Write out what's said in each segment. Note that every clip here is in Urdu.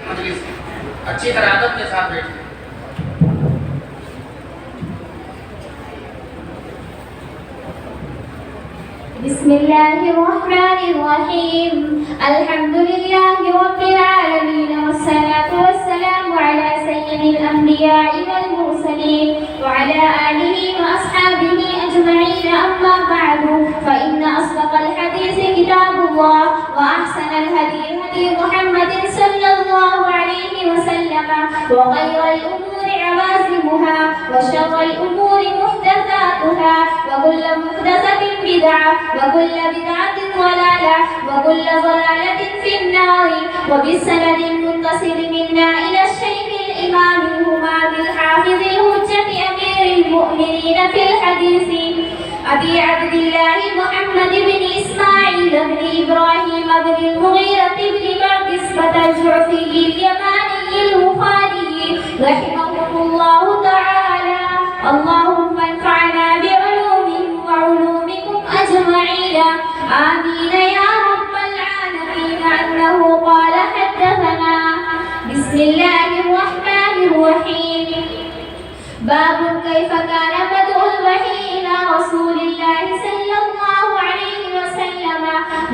مجلس اچھی طرح ادب کے ساتھ بیٹھیں. بسم الله الرحمن الرحيم. الحمد لله رب العالمين والصلاة والسلام على سيد الأنبياء والمرسلين وعلى آله وأصحابه أجمعين. أما بعد فإن أصدق الحديث كتاب الله وأحسن الهدي هدي محمد صلى الله عليه وسلم وخير الأمور عوازمها وشر الأمور محدثاتها وكل محدثة بدعة وكل بدعة ضلالة وكل ضلالة في النار. وبالسند المتصل منا إلى الشيخ الإمام الهمام الحافظ الحجة أمير المؤمنين في الحديث أبي عبد الله محمد بن إسماعيل بن إبراهيم بن المغيرة بن بردسبة الجعفي اليماني البخاري رحمه الله تعالى. اللهم انفعنا بعلومه وعلومكم أجمعين آمين يا رب العالمين. أنه قال حدثنا. بسم الله الرحمن الرحيم. باب كيف كان بدء الوحي إلى رسول الله صلى الله عليه وسلم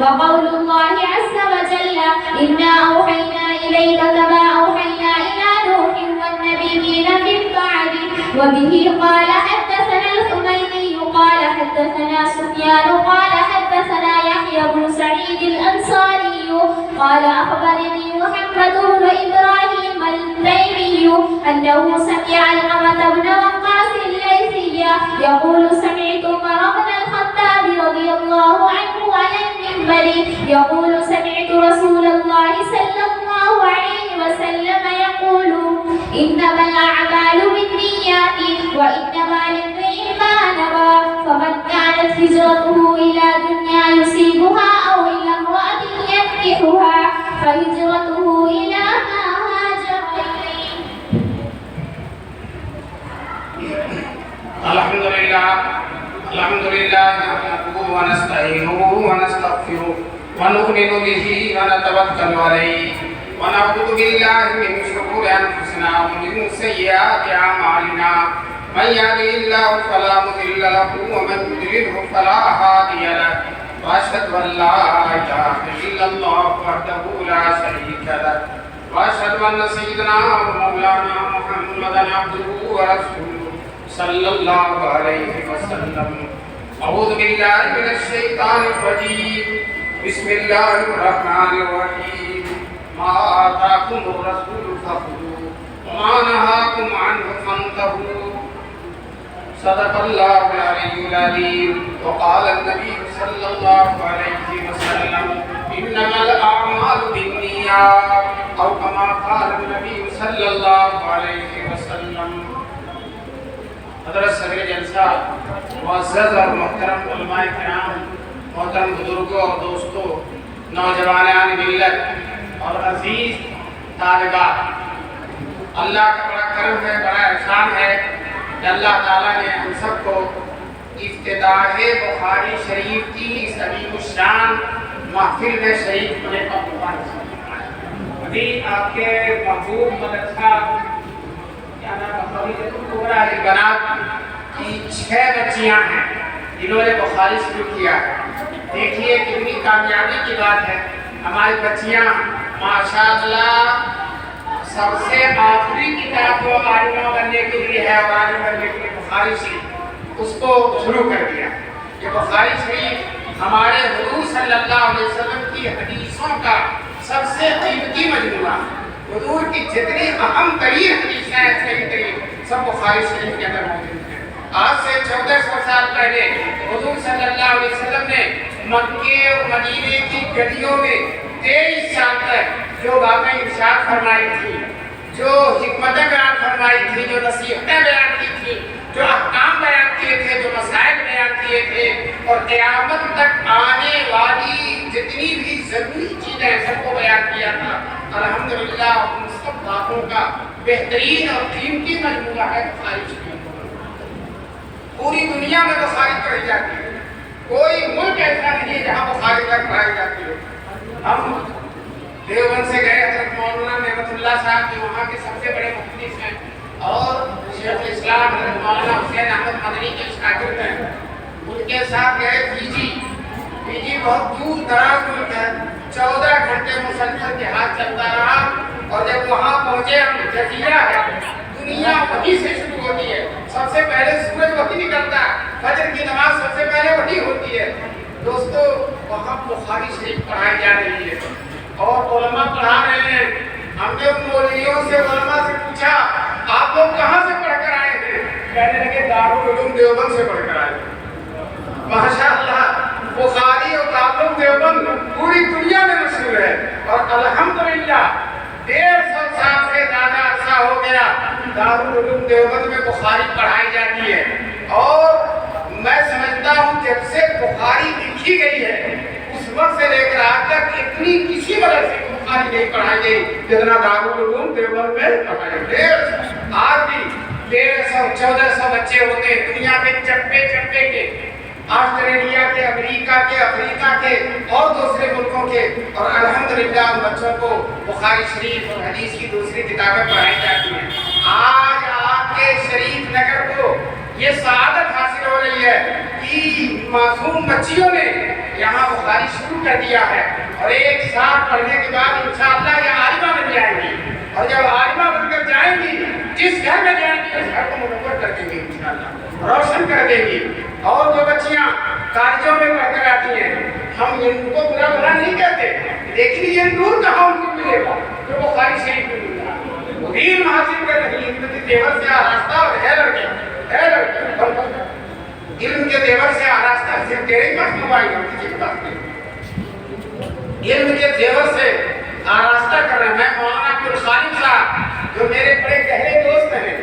وقول الله عز وجل إنا أوحينا إليك كما أوحينا إلى نوح والنبيين من بعد. وبه قال حدثنا الحميدي قال حدثنا سفيان قال حدثنا يحيى بن سعيد الأنصاري قال أخبرني محمد بن إبراهيم التيمي أنه سمع علقمة بن وقاص الليثي يقول سمعت عمر بن الخطاب رضي الله عنه على المنبر يقول سمعت رسول الله صلى الله عليه وسلم يقول إنما الأعمال بالنيات وإنما لامرئ ما نوى. فمن كانت هجرته إلى دنيا يصيبها أو إلى امرأة ينكحها فهجرته إلى ما هاجر إليه. الحمد لله نحمده ونستعينه ونستغفره ونؤمن به ونتوكل عليه ونعوذ بالله من شرور أنفسنا ومن سيئات أعمالنا. من يهده الله فلا مضل له ومن يضلله فلا هادي له. وأشهد أن لا إله إلا الله وحده لا شريك له وأشهد أن سيدنا ومولانا محمدا عبده ورسوله صلى الله عليه وسلم. أعوذ بالله من الشيطان الرجيم. بسم الله الرحمن الرحيم. ما آتاكم الرسول فخذوه وما نهاكم عنه فانتهوا. صدق الله العلي العظيم. وقال النبي صلى الله عليه وسلم إنما الأعمال بالنيات أو كما قال النبي صلى الله عليه وسلم. حضرت صدر جلسہ معزز اور محترم علماء کرام، محترم بزرگوں اور دوستوں، نوجوانان ملت اور عزیز طالبات، اللہ کا بڑا کرم ہے، بڑا احسان ہے کہ اللہ تعالیٰ نے ہم سب کو افتتاح بخاری شریف کی اس عظیم الشان محفل میں شریک ہونے کا موقع نصیب فرمایا. ابھی آپ کے محبوب مدرسہ کیا نام ہے البنات کی 6 بچیاں ہیں جنہوں نے بخاری شروع کیا ہے. دیکھیے کتنی کامیابی کی بات ہے. ہماری بچیاں ماشاءاللہ سب سے آخری کتاب جو عالمہ بننے کے لیے ہے اور عالم بننے کے لیے بخاری شریف اس کو شروع کر دیا. یہ بخاری شریف ہمارے حضور صلی اللہ علیہ وسلم کی حدیثوں کا سب سے قیمتی مجموعہ. حضور کی جتنی اہم ترین حدیثیں ہیں صحیح ترین سب بخاری شریف کے اندر موجود ہیں. آج سے 1400 سال پہلے حضور صلی اللہ علیہ وسلم نے مکے اور مدینے کی گلیوں میں 23 سال تک جو باتیں ارشاد فرمائی تھی، جو حکمتیں بیان فرمائی تھی، جو نصیحتیں بیان کی تھی، جو احکام بیان کیے تھے، جو مسائل بیان کیے تھے، اور قیامت تک آنے والی جتنی بھی ضروری چیزیں سب کو بیان کیا تھا. الحمدللہ ان سب باتوں کا بہترین اور قیمتی مجموعہ ہے بخاری شریف. پوری دنیا میں بخاری پڑھی جاتی ہے. کوئی ملک ایسا نہیں جہاں بخاری تک پڑھائی جاتی ہے. ہم دیوبند سے گئے حضرت مولانا نعمت اللہ صاحب جو وہاں کے سب سے بڑے محدث ہیں اور شیخ الاسلام حضرت مولانا حسین احمد مدنی کے شاگرد ہیں، ان کے ساتھ گئے فیجی بہت دور دراز ملک ہے، 14 گھنٹے مسلسل جہاد چلتا رہا اور جب وہاں پہنچے ہم جزیرہ ہے، دنیا وہیں سے شروع ہوتی ہے، سب سے پہلے سورج وہیں نکلتا ہے، فجر کی نماز سب سے پہلے وہیں ہوتی ہے۔ دوستو وہاں بخاری شریف پڑھائی جا رہی ہے اور علماء پڑھا رہے ہیں۔ ہم نے ان مولویوں سے علماء سے پوچھا آپ لوگ کہاں سے پڑھ کر آئے تھے؟ کہنے لگے دارالعلوم دیوبند سے پڑھ کر آئے تھے۔ ماشاءاللہ بخاری اور دارالعلوم دیوبند پوری دنیا میں مشہور ہے اور الحمدللہ 150 سال سے زیادہ عرصہ ہو گیا دارالعلوم دیوبند میں بخاری پڑھائی جاتی ہے اور میں سمجھتا ہوں جب سے بخاری لکھی گئی ہے اس وقت سے لے کر آج تک اتنی کسی مدرسے میں بخاری نہیں پڑھائی گئی جتنا دارالعلوم دیوبند میں پڑھائی گئی۔ آج بھی 150-1400 بچے ہوتے ہیں دنیا میں چپے چپے کے، آسٹریلیا کے، امریکہ کے، افریقہ کے اور دوسرے ملکوں کے، اور الحمدللہ ان بچوں کو بخاری شریف اور حدیث کی دوسری کتابیں پڑھائی جاتی ہیں۔ آج آپ کے شریف نگر کو یہ سعادت حاصل ہو رہی ہے کہ معصوم بچیوں نے یہاں بخاری شروع کر دیا ہے اور 1 سال پڑھنے کے بعد انشاءاللہ یہ عالمہ بن جائیں گی اور جب عالمہ بن کر جائیں گی جس گھر میں جائیں گی اس گھر کو منور کر دیں گی انشاءاللہ، روشن کر دیں گی۔ اور جو بچیاں کالجوں میں پڑھ کر آتی ہیں ہم ان کو برا بھلا نہیں کہتے، لیکن یہ نور کہاں ان کو ملے گا جو بخاری شریف میں مل رہا ہے۔ علم حاصل کر رہی علم کے زیور سے آراستہ اور ہے لڑکے علم کے زیور سے آراستہ صرف تیرے ہی پاس موبائل ہم کسی کے پاس نہیں، علم کے زیور سے آراستہ کر رہے ہیں۔ میں مولانا عبدالخالق صاحب جو میرے بڑے گہرے دوست ہیں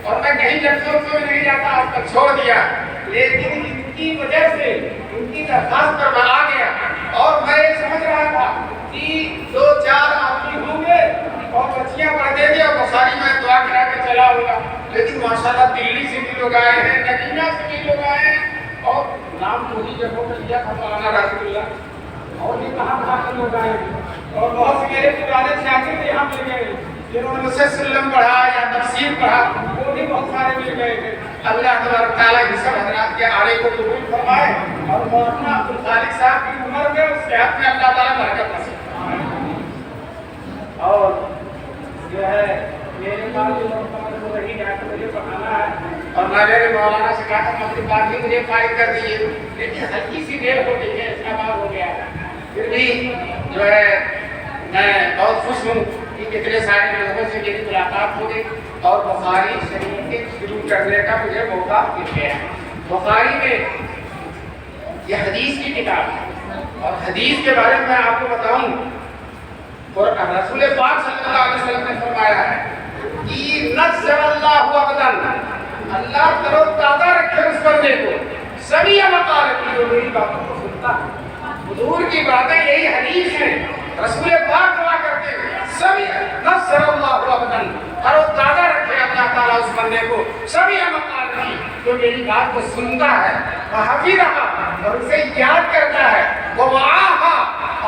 اور میں کہیں لفظوں میں نہیں جاتا آج تک چھوڑ دیا، لیکن ان کی وجہ سے ان کی درخواست پر میں آ گیا اور میں یہ سمجھ رہا تھا کہ 2-4 آدمی ہوں گے اور بچیاں پڑھ دیں گے اور بخاری میں دعا کرا کے چلا ہوگا، لیکن ماشاءاللہ دلی سے بھی لوگ آئے ہیں، نگینہ سے بھی لوگ آئے ہیں اور نام وہی جگہوں پہ لیا تھا مولانا رسول اللہ اور بھی کہاں سے لوگ آئے ہیں اور بہت سے میرے پرانے شاگرد یہاں مل گئے جنہوں نے مجھ سے سلم پڑھا یا تفسیر پڑھا وہ بھی بہت سارے مل گئے تھے۔ اللہ تبارک تعالیٰ یہ سب حضرات کے آڑے کو قبول فرمائے اور مولانا عبدالخالق صاحب کی عمر میں اس صحت میں اللہ تعالیٰ برکت نصیب فرمائے۔ اور جو ہے میرے پاس جو مکمل ہو رہی ہے تو مجھے پڑھانا ہے اور میں نے مولانا سے کہا تھا مغرب بعد بھی مجھے فائد کر دیجیے، لیکن ہلکی سی دیر ہو گئی ہے، اس کا بعد ہو گیا ہے، پھر بھی جو ہے میں بہت خوش ہوں کہ اتنے سارے لوگوں سے میری ملاقات ہو گئی اور بخاری شریف کے شروع کرنے کا مجھے موقع مل گیا ہے۔ بخاری میں یہ حدیث کی کتاب ہے اور حدیث کے بارے میں میں آپ کو بتاؤں اور رسول پاک صلی اللہ علیہ وسلم نے فرمایا ہے کہ نصر اللہ ابدن، اللہ تر و تازہ رکھے اس بندے کو، سبھی مقالتی جو میری باتوں کو سنتا ہے، حضور کی باتیں یہی حدیث ہیں، رسول پاک دعا کرتے ہیں سبھی نصر اللہ ابدن، تر و تازہ رکھے اللہ تعالیٰ اس بندے کو، سبھی مقالتی جو میری بات کو سنتا ہے، وحفظھا اور اسے یاد کرتا ہے، ووعاھا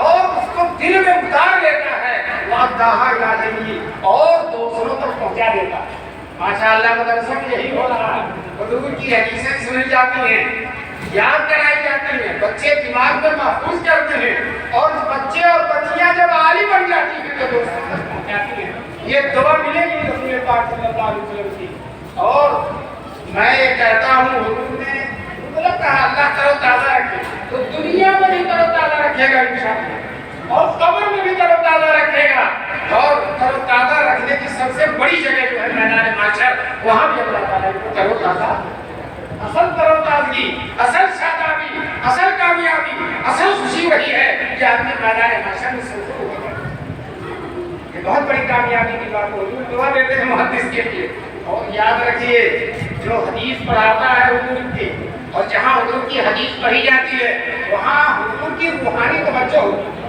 اور اس کو دل میں اتار لیتا ہے، وادھاھا الی جمیع اور دوسروں تک پہنچا دیتا ہے۔ ماشاءاللہ مدرسہ میں یہی ہو رہا ہے، حضور کی حدیثیں سنی جاتی ہیں، یاد کرائی جاتی ہیں، بچے دماغ میں محفوظ کرتے ہیں اور بچے اور بچیاں جب عالم بن جاتی ہیں تو دوسروں تک پہنچاتی ہیں۔ یہ دعا ملے گی رسول پاک صلی اللہ علیہ وسلم کی۔ اور میں یہ کہتا ہوں حضور نے مطلب کہا اللہ تر و تازہ رکھے تو دنیا میں بھی تر و تازہ رکھے گا انشاءاللہ اور قبر میں بھی تر و تازہ رکھے گا، اور تر و تازہ رکھنے کی سب سے بڑی جگہ جو ہے میدان محشر، وہاں بھی اللہ تعالیٰ کو تر و تازہ، اصل تر و تازگی، اصل شادابی، اصل کامیابی، اصل خوشی وہی ہے کہ آدمی میدان محشر میں سرخر ہو گیا۔ یہ بہت بڑی کامیابی کی بات ہے، حضور دعا دیتے ہیں محدث کے لیے۔ اور یاد رکھیے جو حدیث پڑھاتا ہے حضور کی اور جہاں حضور کی حدیث پڑھی جاتی ہے وہاں حضور کی روحانی توجہ ہوتی ہے،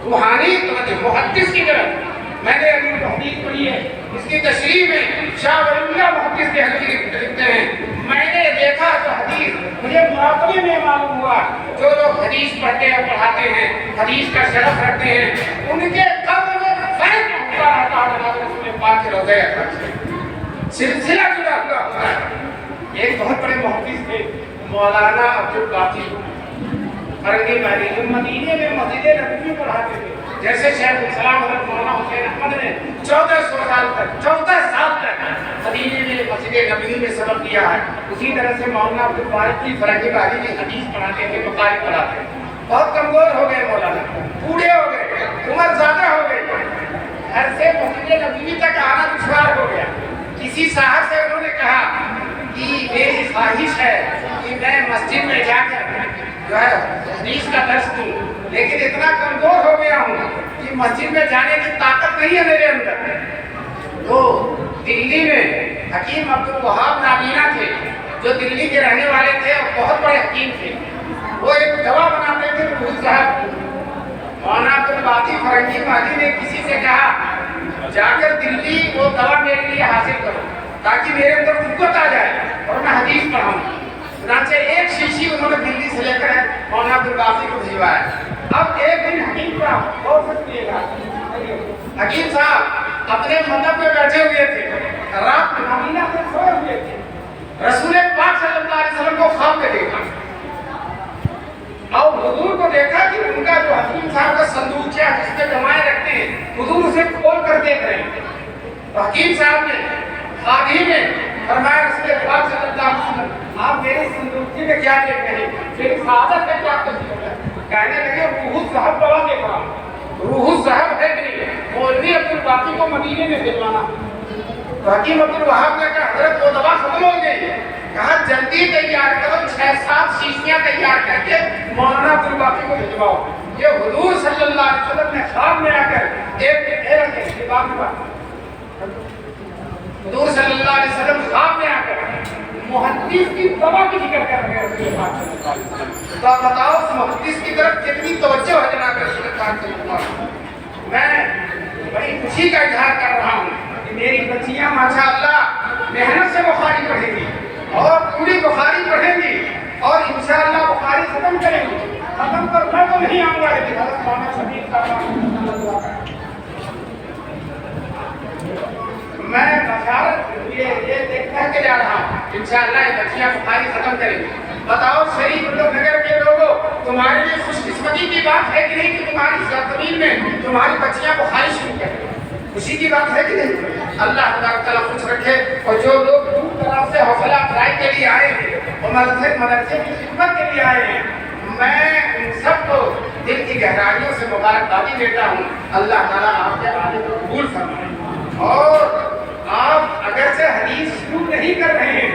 روحانی توجہ محدث کی طرف۔ میں نے ابھی حدیث پڑھی ہے، اس کی تشریح میں شاہ ولی اللہ محدث دہلوی لکھتے ہیں، میں نے دیکھا تو حدیث مجھے مراقبے میں معلوم ہوا جو لوگ حدیث پڑھتے ہیں پڑھاتے ہیں، حدیث کا شرف رکھتے ہیں، ان کے اپنے پاک کے روضہ اکرم سے سلسلہ جڑا ہوا ہوتا ہے۔ ایک بہت بڑے محدث تھے مولانا عبدالباقی فرنگی مدینے میں مسجد نبوی پڑھاتے تھے۔ جیسے شیخ الاسلام حضرت مولانا حسین احمد نے 14 سال تک مدینے میں مسجد نبوی میں سبق دیا ہے، اسی طرح سے مولانا عبدالباقی فرنگی مدینے میں حدیث پڑھاتے تھے، بخاری پڑھاتے تھے۔ بہت کمزور ہو گئے مولانا، بوڑھے ہو گئے، عمر زیادہ ہو گئی، گھر سے مسجد نبوی تک آنا دشوار ہو گیا۔ کسی صاحب سے انہوں نے کہا کہ میری خواہش ہے کہ میں مسجد میں جا کر جو ہے حدیث کا درس دوں، لیکن اتنا کمزور ہو گیا ہوں کہ مسجد میں جانے کی طاقت نہیں ہے میرے اندر۔ تو دلی میں حکیم عبدالوہاب نابینا تھے، جو دلی کے رہنے والے تھے اور بہت بڑے حکیم تھے۔ وہ ایک دوا بناتے تھے روح صاحب۔ مولانا عبدالباقی فرنگی مہدی نے کسی سے کہا جا کر دلی وہ دوا میرے لیے حاصل کرو تاکہ میرے اندر قوت آ جائے اور میں حدیث پڑھاؤں۔ چنانچہ ایک شیشی انہوں نے دلی سے لے کر مولانا عبدالباقی کو بھجوایا۔ اب ایک دن حکیم صاحب غور سے سنیے گا، حکیم صاحب اپنے مندب میں بیٹھے ہوئے تھے، رات نابینا سے سوئے ہوئے تھے، رسول پاک صلی اللہ علیہ وسلم کو خواب میں دیکھا اور حضور کو دیکھا کہ ان کا جو حکیم صاحب کا صندوق ہے جس میں جمائے رکھتے ہیں، حضور اسے کھول کر دیکھ رہے ہیں۔ تو حکیم صاحب نے خواب ہی میں فرمایا رسول پاک صلی اللہ علیہ وسلم آپ میرے صندوق میں کیا دیکھ رہے ہیں؟ میری سعادت ہے کیا تجربہ ہے؟ کہنے لگے روح الذہب دوا دیکھ رہا ہوں۔ روح الذہب ہے کہ نہیں؟ مولوی عبدالباقی کو مدینے میں بھجوانا۔ تو حکیم عبدالوہاب نے کہا حضرت وہ دوا ختم ہو گئی، کہا جلدی تیار کرو، 6-7 شیشیاں تیار کر کے مولانا عبدالباقی کو بھجواؤ۔ یہ حضور صلی اللہ علیہ وسلم نے خواب میں آ کر حضور صلی اللہ علیہ وسلم خواب میں آ کر محدث کی دوا کی ذکر کر رہے ہیں۔ تو آپ بتاؤ اس محدث کی طرف کتنی توجہ ہے جناب رسول پاک صلی اللہ علیہ وسلم۔ میں بڑی خوشی کا اظہار کر رہا ہوں کہ میری بچیاں ماشاءاللہ محنت سے بخاری پڑھیں گی اور پوری بخاری پڑھیں گی اور انشاءاللہ بخاری ختم کریں گی۔ ختم کر میں تو نہیں آؤں گا لیکن حضرت مولانا شبیر کا میں بشارت یہ کہہ کے جا رہا ہوں انشاءاللہ یہ بچیاں بخاری ختم کریں گی۔ بتاؤ شریف نگر کے لوگوں تمہارے لیے خوش قسمتی کی بات ہے کہ نہیں کہ تمہاری سرزمین میں تمہاری بچیاں بخاری شروع کریں؟ خوشی کی بات ہے کہ نہیں؟ اللہ تبارک تعالیٰ خوش رکھے۔ اور جو لوگ دور دراز سے حوصلہ افزائی کے لیے آئے ہیں اور مدرسے کی خدمت کے لیے آئے ہیں، میں ان سب کو دل کی گہرائیوں سے مبارکبادی دیتا ہوں۔ اللہ تعالیٰ آپ کے آنے کو قبول فرمائے۔ اور آپ اگر سے حدیث شروع نہیں کر رہے ہیں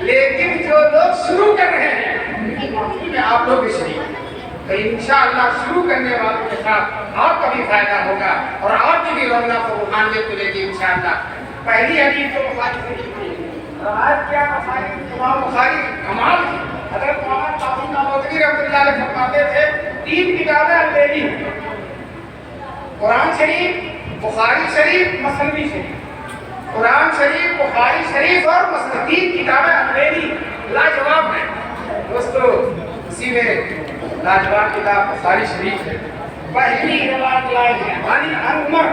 لیکن جو لوگ شروع کر رہے ہیں ان کی معافی میں آپ لوگ بھی شریک ہیں، تو انشاءاللہ شروع کرنے والوں کے ساتھ آپ کا بھی فائدہ ہوگا اور آپ کی بھی رونق و روحانیت ملے گی انشاءاللہ۔ پہلی حدیث تو بخاری شریف کی آج کیا امام بخاری کمال کی حضرت مولانا قاسم نانوتوی رحمۃ اللہ علیہ فرماتے تھے 3 کتابیں البیلی ہیں، قرآن شریف، بخاری شریف، مثنوی شریف۔ قرآن شریف، بخاری شریف اور مثنوی 3 کتابیں البیلی لاجواب ہیں دوستو۔ اسی میں لاجواب کتاب بخاری شریف ہے۔ پہلی روایت لائے ہیں عن عمر،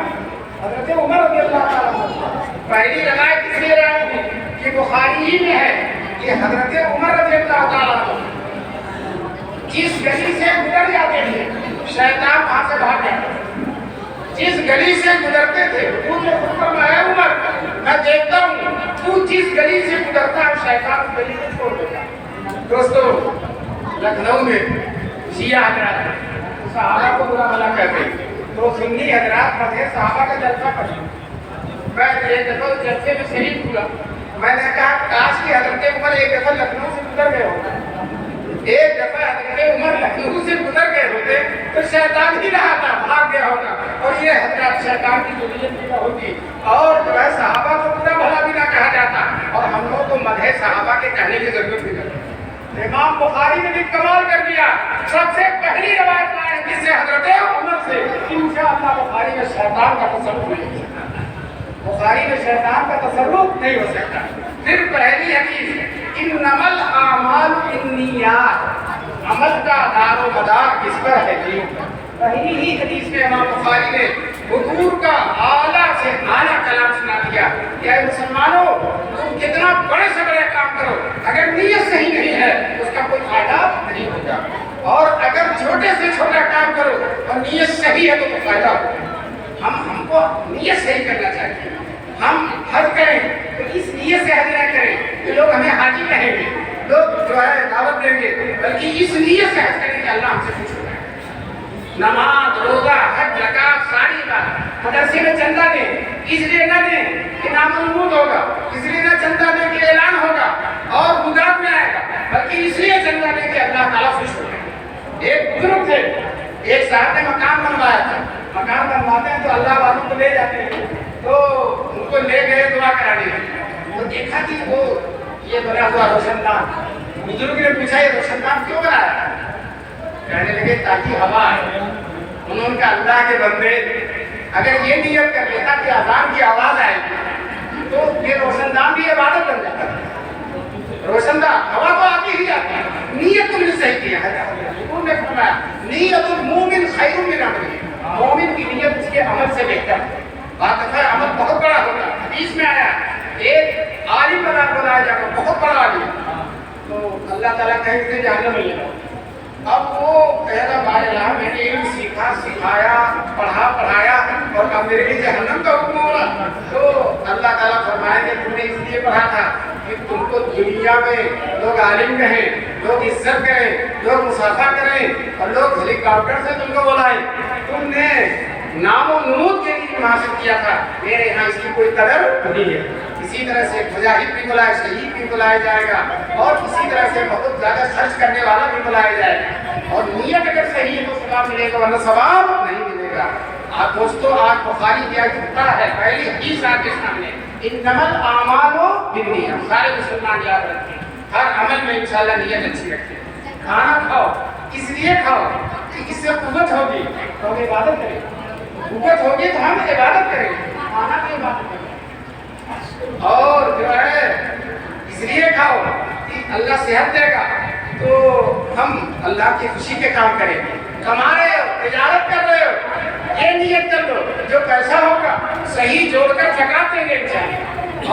حضرت عمر رضی اللہ تعالیٰ عنہ۔ پہلی روایت اس لیے لائے ہیں کہ بخاری ہی میں ہے کہ حضرت عمر رضی اللہ تعالیٰ عنہ جس گلی سے گزر جاتے تھے شیطان وہاں سے بھاگ جاتا، جس گلی سے گزرتے تھے حضور نے خود فرمایا عمر میں دیکھتا ہوں تو جس گلی سے گزرتا ہے شیطان اس گلی کو چھوڑ دیتا۔ دوستو لکھنؤ میں شیعہ حضرات صحابہ کو برا بھلا کہتے ہیں، تو سنی حضرات مدح صحابہ کا جلسہ کرتے ہیں۔ میں ایک دفعہ جلسے میں شریک ہوا، میں نے کہا کاش کی حضرت عمر ایک دفعہ لکھنؤ سے گزر گئے ہوتے، ایک دفعہ حضرت عمر لکھنؤ سے گزر گئے ہوتے تو شیطان ہی رہا تھا، بھاگ گیا ہوتا اور یہ حضرات شیطان کی ذریت پیدا ہوتی اور جو ہے صحابہ کو برا بھلا بھی نہ کہا جاتا اور ہم لوگ کو مدح صحابہ کے کہنے کی ضرورت بھی نہیں۔ امام بخاری نے بھی کمال کر دیا، سب سے پہلی روایت لائے ہیں جس سے حضرت عمر سے انشاءاللہ بخاری میں شیطان کا تصرف نہیں ہو سکتا، بخاری میں شیطان کا تصرف نہیں ہو سکتا۔ پھر پہلی حدیث انما الاعمال بالنیات، عمل کا دار و مدار کس پر ہے؟ پہلی ہی حدیث میں امام بخاری نے حضور کا اعلیٰ سے اعلیٰ کلام سنا دیا کہ اے مسلمانوں تم کتنا بڑے سے بڑے کام کرو، اگر نیت صحیح نہیں ہے اس کا کوئی فائدہ نہیں ہوگا، اور اگر چھوٹے سے چھوٹا کام کرو اور نیت صحیح ہے تو فائدہ ہوگا۔ ہم کو نیت صحیح کرنا چاہیے، ہم حج کریں تو اس نیت سے حج نہ کریں کہ لوگ ہمیں حاجی کہیں گے، لوگ جو ہے دعوت دیں گے، بلکہ اس نیت سے حج کریں کہ اللہ ہم سے خوش ہو جائے۔ نماز، روزہ، حج، زکات ساری بات مدرسے میں چندہ دیں، اس لیے نہ دیں کہ نامنمود ہوگا، اس لیے نہ چندہ دیں کہ اعلان ہوگا اور مداد میں آئے گا، بلکہ اس لیے چندہ دیں کہ اللہ تعالیٰ خوش ہو جائے۔ ایک بزرگ تھے، ایک صاحب نے مکان بنوایا تھا، مکان بنواتے ہیں تو اللہ والوں کو لے جاتے ہیں، تو ان کو لے گئے دعا کرانے تو دیکھا کہ وہ یہ بنا ہوا روشن دان، بزرگ نے پوچھا یہ روشن دان کیوں بنایا؟ کہنے لگے تاکہ ہوا ہے۔ انہوں نے کہا اللہ کے بندے اگر یہ نیت کر لیتا کہ اذان کی آواز آئے تو یہ روشن دان بھی عبادت بن جاتا ہے۔ روشن دان ہوا تو آتی ہی آتی ہے، نیت تم نے صحیح کیا ہے۔ حضور نے فرمایا نیت المومن خیر من عملہ، مومن کی نیت اس کے عمل سے بہتر ہے۔ بات ہے عمل بہت بڑا ہوتا ہے، حدیث میں آیا ایک عالم بنایا جائے گا، بہت بڑا عالم، تو اللہ تعالیٰ کہیں گے جہنم میں لے جاؤ۔ اب وہ کہہ رہا بھائی اللہ میں نے علم سیکھا، سکھایا، پڑھایا اور اب میرے لیے جہنم کا حکم ہو رہا، تو اللہ تعالیٰ فرمائیں گے تم نے اس لیے پڑھا تھا کہ تم کو دنیا میں لوگ عالم کہیں، لوگ عزت کریں، لوگ مصافحہ کریں اور لوگ ہیلی کاپٹر سے تم کو بلائیں، تم نے نام و نمود کے لیے حاصل کیا تھا، میرے یہاں اس کی کوئی قدر نہیں ہے۔ اسی طرح سے مجاہد بھی بلائے، شہید بھی بلایا جائے گا، اور اسی طرح سے بہت زیادہ خرچ کرنے والا بھی بلایا جائے گا، اور نیت اگر صحیح ہے تو ثواب ملے گا ورنہ ثواب نہیں ملے گا۔ آپ دوستو آج بخاری کیا کہتا ہے، پہلی حدیث آپ کے سامنے انما الاعمال بالنیات، سارے مسلمان یاد رکھیں، ہر عمل میں انشاءاللہ نیت اچھی رکھیں۔ کھانا کھاؤ اس لیے کھاؤ کہ اس سے قوت ہوگی تو ہم عبادت کریں گے، قوت ہوگی تو ہم عبادت کریں گے، کھانا کی عبادت کریں گے، اور جو ہے اس لیے کھاؤ کہ اللہ صحت دے گا تو ہم اللہ کی خوشی کے کام کریں گے۔ کما رہے ہو، تجارت کر رہے ہو، یہ نیت کر لو جو پیسہ ہوگا صحیح جوڑ کر زکات دیں گے انشاءاللہ،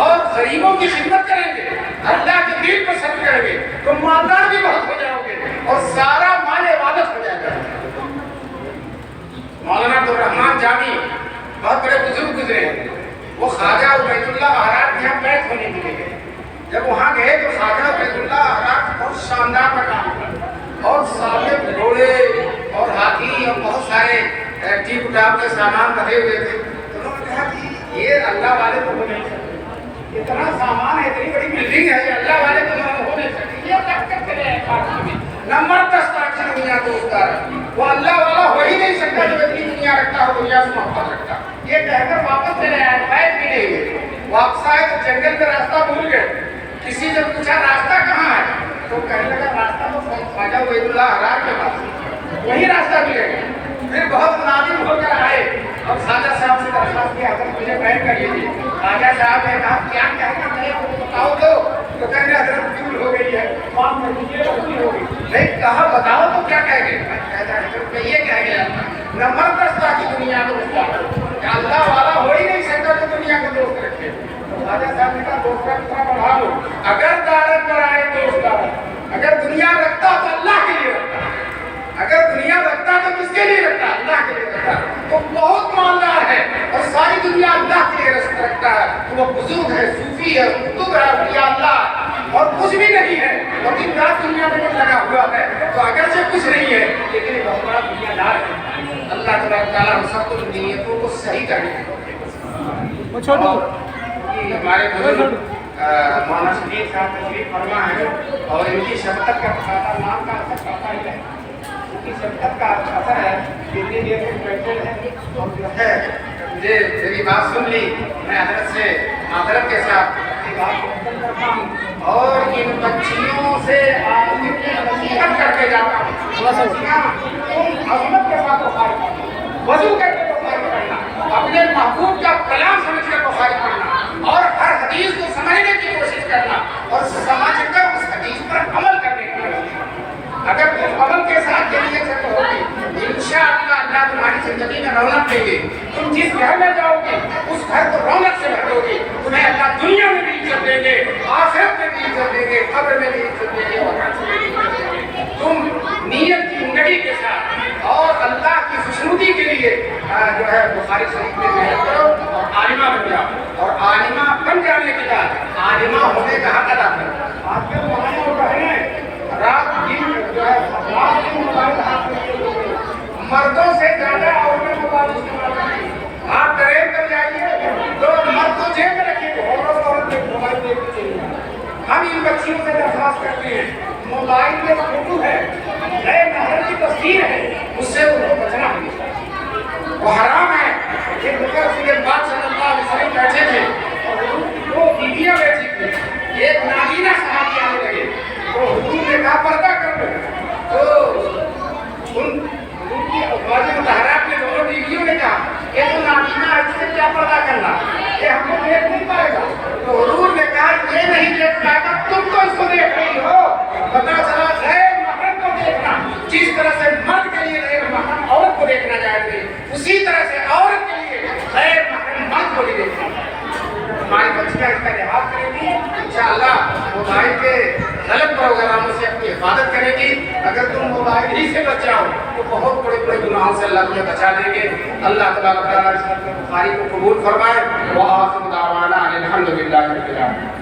اور غریبوں کی خدمت کریں گے، اللہ کے دین کو صرف کریں گے تو مالدار بھی بہت ہو جاؤ گے اور سارا مال عبادت ہو جائے گا۔ مولانا عبدالرحمن جامی بہت بڑے بزرگ گزرے، وہ خواجہ عبید اللہ احرار کے یہاں بیعت ہونے کے لیے گئے۔ جب وہاں گئے تو خواجہ عبید اللہ احرار بہت شاندار مقام تھا، اور سامنے گھوڑے اور ہاتھی اور بہت سارے ٹیپ ٹاپ کے سامان رکھے ہوئے تھے۔ تو انہوں نے کہا کہ یہ اللہ والے تو ہو نہیں سکتے، اتنا سامان ہے، اتنی بڑی بلڈنگ ہے، یہ اللہ والے تو ہو نہیں سکتے، یہ تک کر چلے ہیں خاص میں نمبر 10 کی دنیا کو اتار، وہ اللہ والا ہو ہی نہیں سکتا جو اتنی دنیا رکھتا ہو، دنیا سے محبت رکھتا۔ یہ کہہ کر واپس چلے آئے، بیٹھ بھی نہیں ہوئے، واپس آئے تو جنگل میں راستہ بھول گئے۔ کسی نے پوچھا راستہ کہاں ہے تو کہنے لگا راستہ تو خواجہ عبید اللہ احرار کے پاس، وہی راستہ ملے گا۔ پھر بہت نادم ہو کر آئے اور خواجہ صاحب سے درخواست کی حضرت مجھے بیٹھ کر لیجیے۔ خواجہ صاحب نے کہا کیا کہنا ہے بتاؤ تو کہنے حضرت بھول ہو گئی ہے، معاف کر دیجیے بھول ہو گئی۔ نہیں کہا بتاؤ تو کیا کہہ گئے؟ کہتا حضرت میں یہ کہہ گیا نمبر 10 کی دنیا کو کہ اللہ والا ہو ہی نہیں سکتا تو دنیا کو دوست رکھے۔ خواجہ صاحب نے کہا دوست کا کتنا بڑھا لو، اگر دارت پر آئے دوست دارت، اگر دنیا رکھتا تو اللہ کے لیے رکھتا، اگر دنیا رکھتا تو کس کے لیے رکھتا؟ اللہ کے لیے رکھتا۔ تو بہت مالدار ہے اور ساری دنیا اللہ کے لیے رکھتا ہے، تو وہ بزرگ ہے، صوفی ہے، قطب ہے، اولیاء اللہ اور کچھ بھی نہیں ہے اور دن رات دنیا میں لگا ہوا ہے، تو اگرچہ کچھ نہیں ہے لیکن یہ بہت بڑا دنیا دار ہے۔ اللہ تبارک تعالیٰ ہم سب کو نیتوں کو صحیح کرنے کی ہمارے بزرگ مولانا شریف صاحب تشریف فرما ہے اور ان کی شفقت کا پتہ نام کا اثر پڑتا ہی ہے، ان کی شفقت کا اثر ہے، اتنی دیر سے بیٹھے ہیں اور جو ہے مجھے میری بات سن لی، میں حضرت سے معذرت کے ساتھ یہ بات مکمل کرتا ہوں اور ان بچیوں سے نصیحت کر کے جاتا ہوں، عظمت کے ساتھ بخاری پڑھنا، وضو کر کے بخاری پڑھنا، اپنے محبوب کا کلام سمجھ کر بخاری پڑھنا اور ہر حدیث کو سمجھنے کی کوشش کرنا اور سمجھ کر اس حدیث پر عمل کرنے کی کوشش کرنا۔ اگر تم عمل کے ساتھ یہ نیت سے ہوگی انشاءاللہ اللہ تمہاری زندگی میں رونق دے گی۔ تم جس بچیوں سے درخواست کرتے ہیں موبائل میں فوٹو ہے غیر محرم کی تصویر ہے اس سے ان کو بچنا ہے وہ حرام ہے کہ رسول پاک صلی اللہ علیہ وسلم بیٹھے تھے اور دو بیویاں بیٹھی تھی ایک نابینا صحابی آنے لگے تو حضور نے کہا پردہ کر لو تو ان حضور کی ازواج مطہرات نے دونوں بیویوں نے کہا کہ تو نابینا ہے اس سے کیا پردہ کرنا یہ ہم کو دیکھ نہیں پائے گا تو حضور نے کہا یہ نہیں دیکھ پائے گا تم تو اس کو دیکھ رہی ہو پتہ چلا غیر محرم کو دیکھنا جس طرح سے مرد کے لیے غیر محرم عورت کو دیکھنا جائز ہے اسی طرح سے عورت کے لیے غیر محرم مرد کو بھی دیکھنا ہماری بچیاں اس کا لحاظ کرے گی انشاءاللہ موبائل کے غلط پروگراموں سے اپنی حفاظت کرے گی اگر تم موبائل ہی سے بچاؤ تو بہت بڑے بڑے گناہوں سے اللہ تمہیں بچا دیں گے اللہ تبارک و تعالیٰ اس بخاری کو قبول فرمائے وآخر دعوانا الحمدللہ رب العالمین